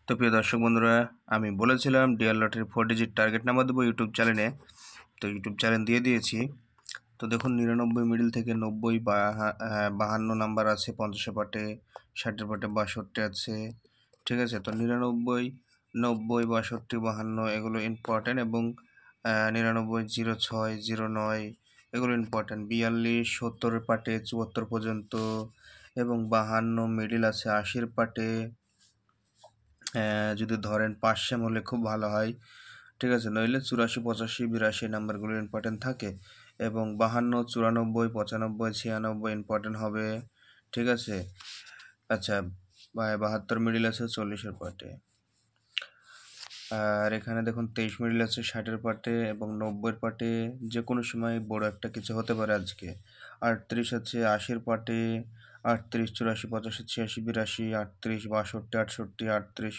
তো প্রিয় দর্শক বন্ধুরা, আমি বলেছিলাম ডিয়ার লটারির 4 ডিজিট টার্গেট নাম্বার দেবো ইউটিউব চ্যানেলে। তো ইউটিউব চ্যানেল দিয়ে দিয়েছি। তো দেখুন 99 মিডিল থেকে 90 52 নাম্বার আছে, 50 পাটে, 60 পাটে 62 আছে। ঠিক আছে, তো 99, 90, 62, 52 এগুলো ইম্পর্টেন্ট, এবং 99, 06, 09 এগুলো ইম্পর্টেন্ট। 42, 70 পাটে 74 পর্যন্ত, এবং 52 মিডিল আছে 80 পাটে। যদি ধরেন 5 হলে খুব ভালো হয়, ঠিক আছে, নইলে 84, 85, 82 নাম্বারগুলো ইম্পর্টেন্ট থাকে, এবং 52, 94, 95, 96 ইম্পর্টেন্ট হবে। ঠিক আছে, আচ্ছা, 72 মিডিল আছে 40 পাটে, আর এখানে দেখুন 23 মিডিল আছে 60 পাটে, এবং 90 পাটে যে কোনো সময় বড় একটা কিছু হতে পারে আজকে। 38 আছে 80 পাটে, 38, 84, 85, 86, 82, 38, 62, 68, 38,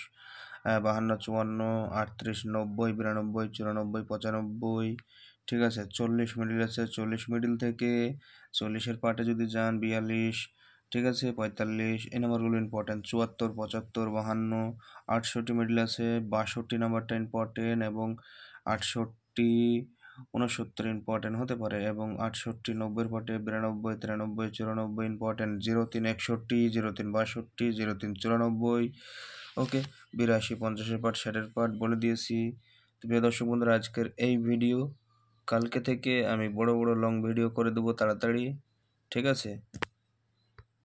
52, 54, 38, 90, 92, 94, 95। ঠিক আছে, 40 মিডিল আছে, 40 মিডিল থেকে 40 পাটে যদি যান 42, ঠিক আছে, 45 এই নাম্বারগুলো ইম্পর্টেন্ট। 74, 75, 52, 68 মিডিল আছে 62 নাম্বারটা ইম্পর্টেন্ট, এবং 68, 69 ইম্পর্টেন্ট হতে পারে, এবং 68, 90 পাটে 92, 93, 94 ইম্পর্টেন্ট। 03, 61, 03, 62, 03, 94। ওকে, 82, 50 পাট, 60 পাট বলে দিয়েছি। তো প্রিয় দর্শক বন্ধুরা, আজকের এই ভিডিও, কালকে থেকে আমি বড় বড় লং ভিডিও করে দেবো তাড়াতাড়ি। ঠিক আছে।